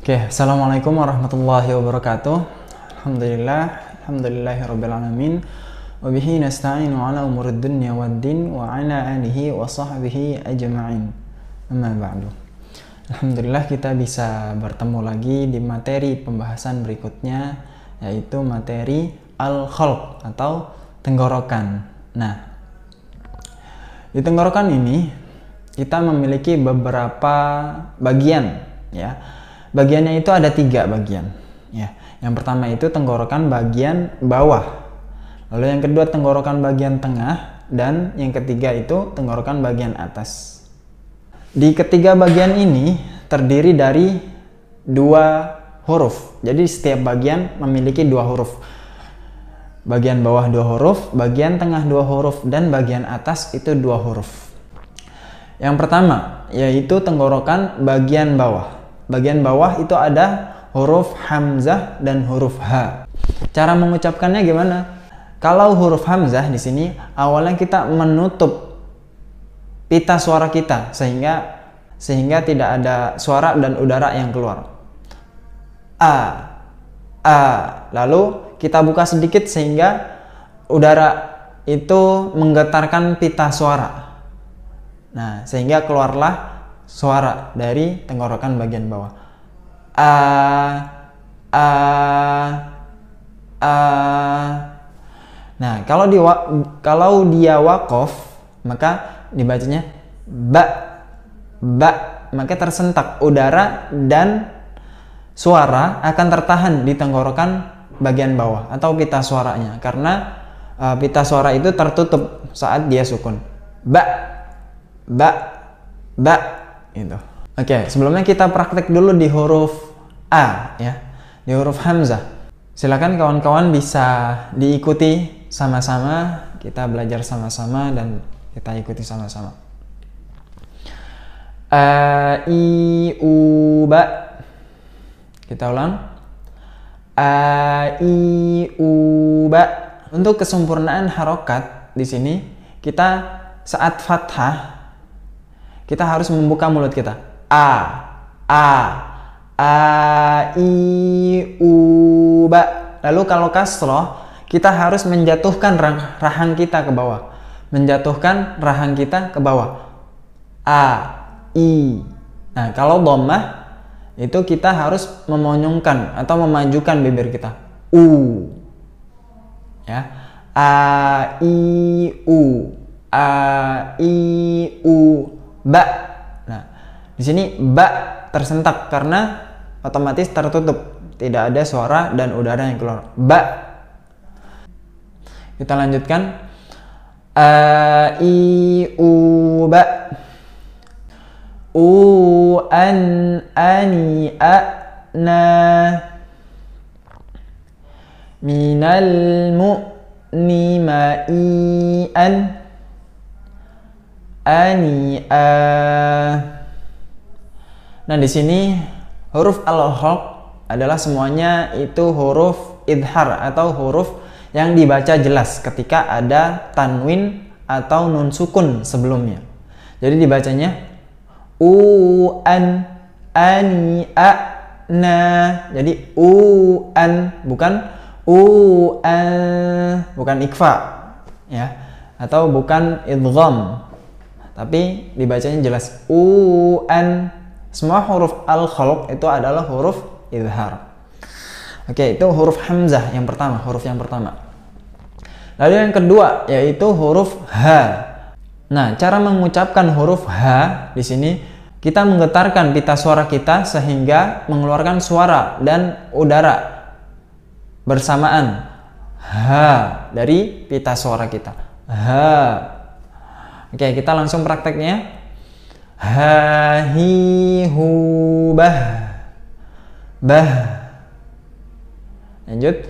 Oke, assalamualaikum warahmatullahi wabarakatuh. Alhamdulillahirabbil alamin. Wa bihi nasta'inu ala umurid dunya waddin wa ala alihi wa sahbihi ajma'in. Amma ba'du. Alhamdulillah kita bisa bertemu lagi di materi pembahasan berikutnya, yaitu materi al-khalq atau tenggorokan. Nah, di tenggorokan ini kita memiliki beberapa bagian, ya. Bagiannya itu ada 3 bagian, ya. Yang pertama itu tenggorokan bagian bawah, lalu yang kedua tenggorokan bagian tengah, dan yang ketiga itu tenggorokan bagian atas. Di ketiga bagian ini terdiri dari 2 huruf, jadi setiap bagian memiliki 2 huruf. Bagian bawah 2 huruf, bagian tengah 2 huruf, dan bagian atas itu 2 huruf. Yang pertama yaitu tenggorokan bagian bawah. Bagian bawah itu ada huruf hamzah dan huruf h. Cara mengucapkannya gimana? Kalau huruf hamzah di sini awalnya kita menutup pita suara kita sehingga tidak ada suara dan udara yang keluar. A. Lalu kita buka sedikit sehingga udara itu menggetarkan pita suara. Nah, sehingga keluarlah suara dari tenggorokan bagian bawah. A. Nah, kalau dia waqaf, maka dibacanya ba. Maka tersentak udara dan suara akan tertahan di tenggorokan bagian bawah atau pita suaranya, karena pita suara itu tertutup saat dia sukun. Ba. Itu. Oke, sebelumnya kita praktek dulu di huruf A, ya, di huruf hamzah. Silakan kawan-kawan bisa diikuti sama-sama, kita belajar sama-sama dan kita ikuti sama-sama. A, I, U, Ba. Kita ulang. A, I, U, Ba. Untuk kesempurnaan harokat di sini kita saat fathah kita harus membuka mulut kita. A, I, U, Ba. Lalu kalau kasroh, kita harus menjatuhkan rahang kita ke bawah. Menjatuhkan rahang kita ke bawah. A, I. Nah, kalau dhammah, itu kita harus memonyongkan atau memajukan bibir kita. U. Ya. A, I, U. A, I, U. Ba. Nah, di sini ba tersentak karena otomatis tertutup, tidak ada suara dan udara yang keluar. Ba. Kita lanjutkan. A, I, U, Ba. U, an, ani, a, na. Minal, mu, ni, ma, i, an. Ani, a. Nah, di sini huruf al-khalq adalah semuanya itu huruf idhar atau huruf yang dibaca jelas ketika ada tanwin atau nun sukun sebelumnya. Jadi dibacanya u, an, ani, a, na. Jadi u, an, bukan u, an, bukan ikfa, ya, atau bukan idgham. Tapi dibacanya jelas u, an. Semua huruf al-khalq itu adalah huruf idhar. Oke, itu huruf hamzah yang pertama, huruf yang pertama. Lalu yang kedua yaitu huruf h. Nah, cara mengucapkan huruf h di sini kita menggetarkan pita suara kita sehingga mengeluarkan suara dan udara bersamaan. H dari pita suara kita. H. Oke, kita langsung prakteknya. Ha, hi, hu, bah. Bah. Lanjut.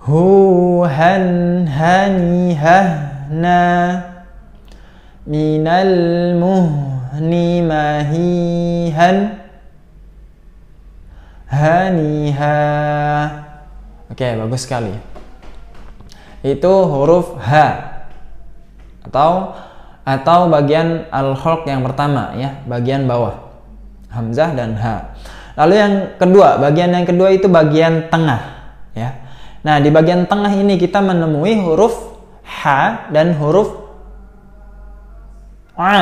Hu, han, hani, hah, na. Minal, muhni, mahi, han. Hani, ha. Oke, bagus sekali. Itu huruf H atau bagian al-khalq yang pertama, ya, bagian bawah, hamzah dan H. Lalu yang kedua, bagian yang kedua itu bagian tengah, ya. Nah, di bagian tengah ini kita menemui huruf ha dan huruf a.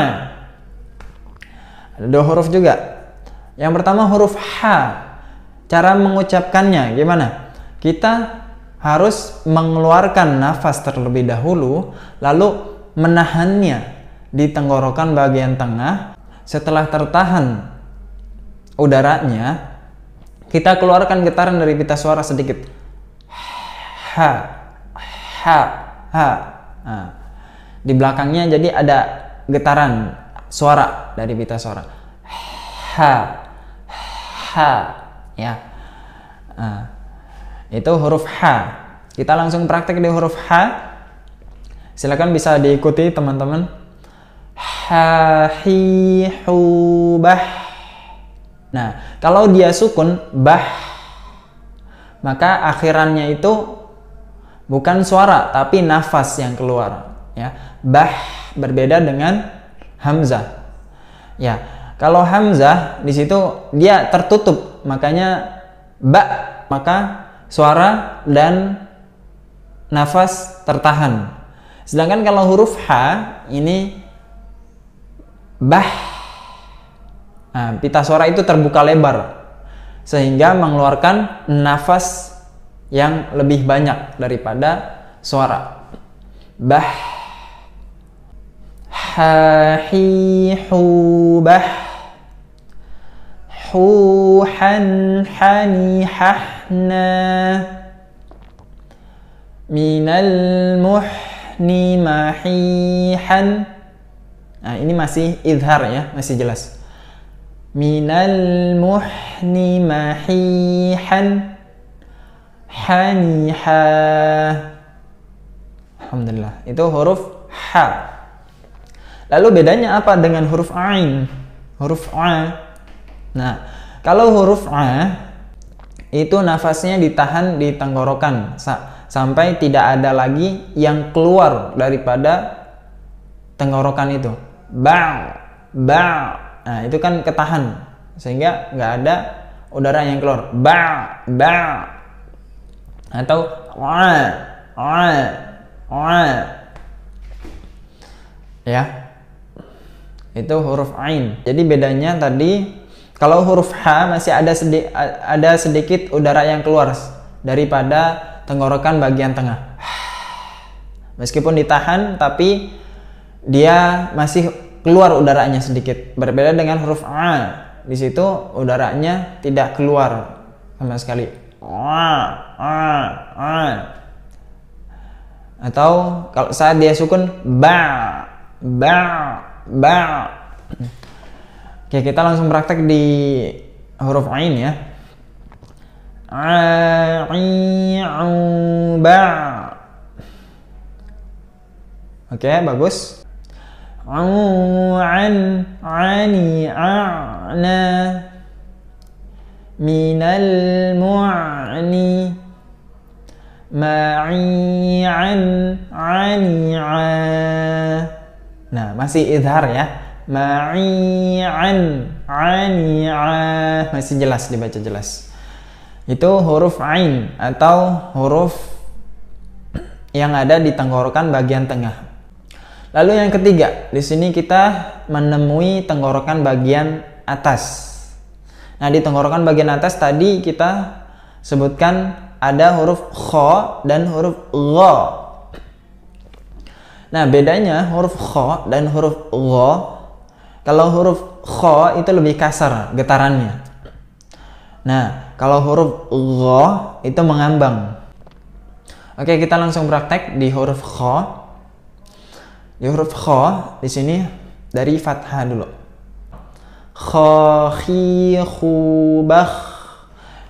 Ada dua huruf juga. Yang pertama huruf ha. Cara mengucapkannya gimana? Kita harus mengeluarkan nafas terlebih dahulu, lalu menahannya di tenggorokan bagian tengah. Setelah tertahan udaranya, kita keluarkan getaran dari pita suara sedikit. Ha, ha, ha. Nah, di belakangnya jadi ada getaran suara dari pita suara. Ha, ha, ya. Nah, itu huruf ha. Kita langsung praktek di huruf ha. Silakan bisa diikuti teman-teman. Ha, hi, hu, bah. Nah, kalau dia sukun bah, maka akhirannya itu bukan suara tapi nafas yang keluar, ya. Bah berbeda dengan hamzah. Ya, kalau hamzah di situ dia tertutup, makanya ba, maka suara dan nafas tertahan. Sedangkan kalau huruf ha ini bah, nah, pita suara itu terbuka lebar sehingga mengeluarkan nafas yang lebih banyak daripada suara. Bah, ha, hi, hu, bah, hu, han, hani, hahna, minal muhni, mahihan. Nah, ini masih idhar ya, masih jelas. Minal muhni, mahihan, haniha. Alhamdulillah, itu huruf ha. Lalu bedanya apa dengan huruf ain? Huruf a. Nah, kalau huruf a itu nafasnya ditahan di tenggorokan sampai tidak ada lagi yang keluar daripada tenggorokan itu. Ba, ba. Nah, itu kan ketahan sehingga nggak ada udara yang keluar. Ba, ba. Atau wa, ya, itu huruf ain. Jadi bedanya tadi, kalau huruf ha masih ada sedikit udara yang keluar daripada tenggorokan bagian tengah. Meskipun ditahan tapi dia masih keluar udaranya sedikit. Berbeda dengan huruf a. Di situ udaranya tidak keluar sama sekali. Atau kalau saat dia sukun ba, ba, ba. Oke, kita langsung praktek di huruf ain ya. Ba. Oke, bagus. An, ani, a'na, minal mu'ni, ma'i'an, ani'a. Nah, masih idhar ya. Ma'i'an, ani'a. Masih jelas, dibaca jelas. Itu huruf ain atau huruf yang ada di tenggorokan bagian tengah. Lalu yang ketiga, di sini kita menemui tenggorokan bagian atas. Nah, di tenggorokan bagian atas tadi kita sebutkan ada huruf kha dan huruf gha. Nah, bedanya huruf kha dan huruf gha, kalau huruf kha itu lebih kasar getarannya. Nah, kalau huruf gha itu mengambang. Oke, kita langsung praktek di huruf kha. Di huruf kha di sini dari fathah dulu. Kha, khi, khu, bah.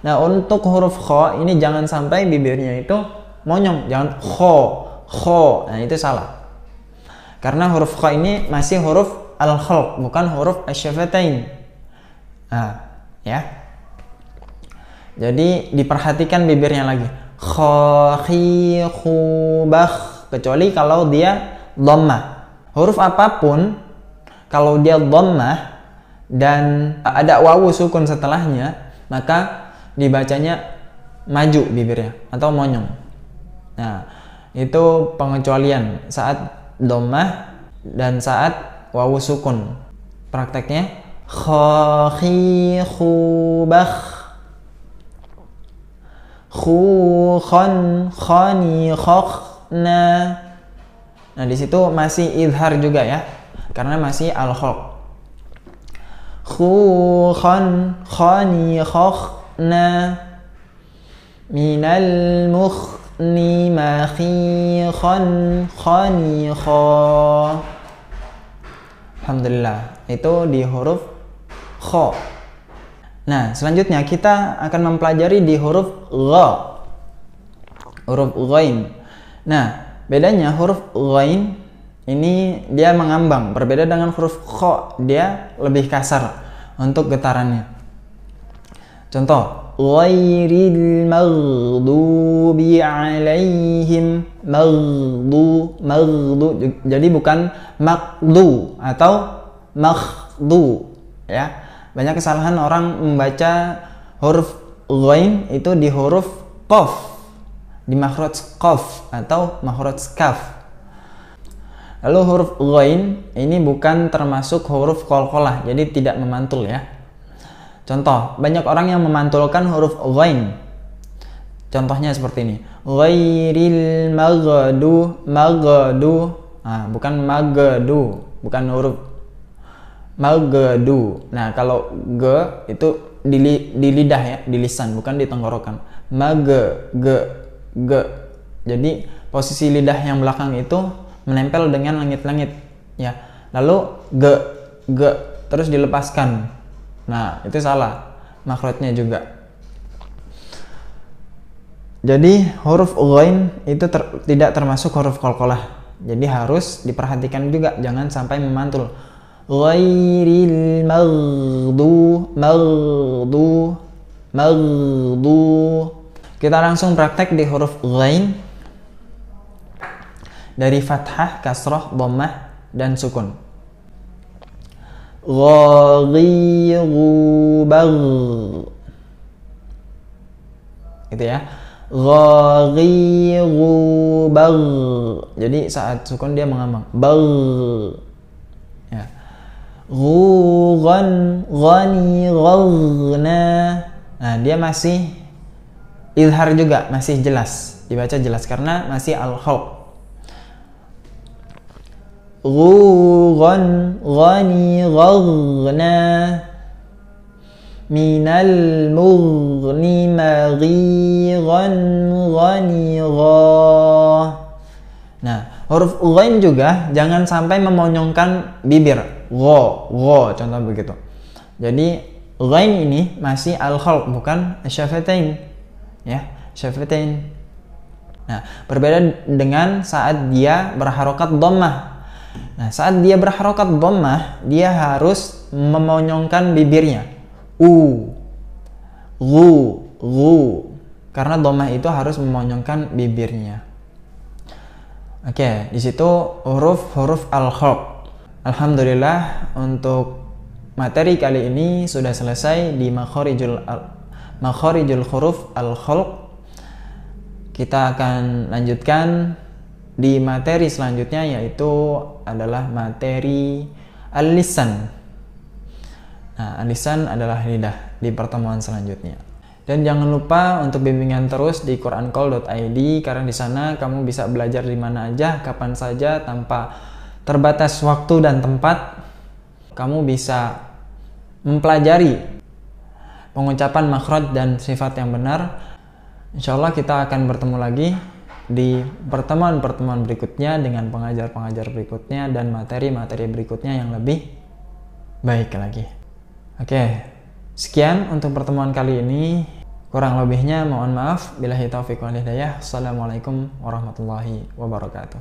Nah, untuk huruf kha ini jangan sampai bibirnya itu monyong, jangan kho. Nah, itu salah. Karena huruf kha ini masih huruf al-khalq, bukan huruf asy-syafatain. Nah, ya. Jadi diperhatikan bibirnya lagi. Kha, khi, khu, bah. Kecuali kalau dia dhammah. Huruf apapun kalau dia dhammah dan ada wawu sukun setelahnya, maka dibacanya maju bibirnya atau monyong. Nah, itu pengecualian saat dhammah dan saat wawu sukun. Prakteknya kha khi khu bakh, khu khon khani khokh na. Nah, di situ masih idhar juga ya, karena masih al-khalq. Khu khon khani khokh na minal mukhni ma khi khon khani kha. Alhamdulillah, itu di huruf kha. Nah, selanjutnya kita akan mempelajari di huruf gha, huruf ghain. Nah, bedanya huruf ghain ini dia mengambang, berbeda dengan huruf kha, dia lebih kasar untuk getarannya. Contoh, ghairil maghdubi alaihim, maghdu, jadi bukan maghdu atau maghdu ya. Banyak kesalahan orang membaca huruf ghain itu di huruf qaf, di makhraj qaf atau makhraj kaf. Lalu huruf ghain ini bukan termasuk huruf qalqalah, jadi tidak memantul ya. Contoh, banyak orang yang memantulkan huruf ghain. Contohnya seperti ini. Ghairil maghdu, maghdu. Nah, bukan magdu, bukan huruf maghdu. Nah, kalau ge itu di lidah ya, di lisan, bukan di tenggorokan. Ge. Jadi posisi lidah yang belakang itu menempel dengan langit-langit ya. Lalu ge terus dilepaskan. Nah, itu salah makhrajnya juga. Jadi huruf ghain itu tidak termasuk huruf qalqalah. Jadi harus diperhatikan juga, jangan sampai memantul. Ghairil maghdu. Kita langsung praktek di huruf ghain dari fathah, kasrah, dhammah, dan sukun. Ghaghiru bagh. Gitu ya. Ghaghiru bagh. Jadi saat sukun dia mengambang. Bagh. Ya. Ghan, ghani, ghagna. Nah, dia masih izhar juga, masih jelas. Dibaca jelas karena masih al-khalq. Ghan, ghani, ghagna minal mughni maghiran ghani gha. Nah, huruf ghain juga jangan sampai memonyongkan bibir. Gho, contoh begitu. Jadi ghain ini masih al-khalq, bukan syafatain. Ya, syafatain. Nah, berbeda dengan saat dia berharokat dhammah. Nah, saat dia berharokat dhammah, dia harus memonyongkan bibirnya. Gu. Karena dhammah itu harus memonyongkan bibirnya. Oke, di situ huruf al-khalq. Alhamdulillah, untuk materi kali ini sudah selesai di makharijul huruf al-khalq. Kita akan lanjutkan di materi selanjutnya, yaitu adalah materi al-lisan. Nah, al-lisan adalah lidah di pertemuan selanjutnya. Dan jangan lupa untuk bimbingan terus di qurancall.id, karena di sana kamu bisa belajar di mana aja, kapan saja, tanpa terbatas waktu dan tempat. Kamu bisa mempelajari pengucapan makhraj dan sifat yang benar. Insya Allah kita akan bertemu lagi di pertemuan-pertemuan berikutnya dengan pengajar-pengajar berikutnya dan materi-materi berikutnya yang lebih baik lagi. Oke, sekian untuk pertemuan kali ini. Kurang lebihnya mohon maaf. Billahi taufiq wal hidayah. Assalamualaikum warahmatullahi wabarakatuh.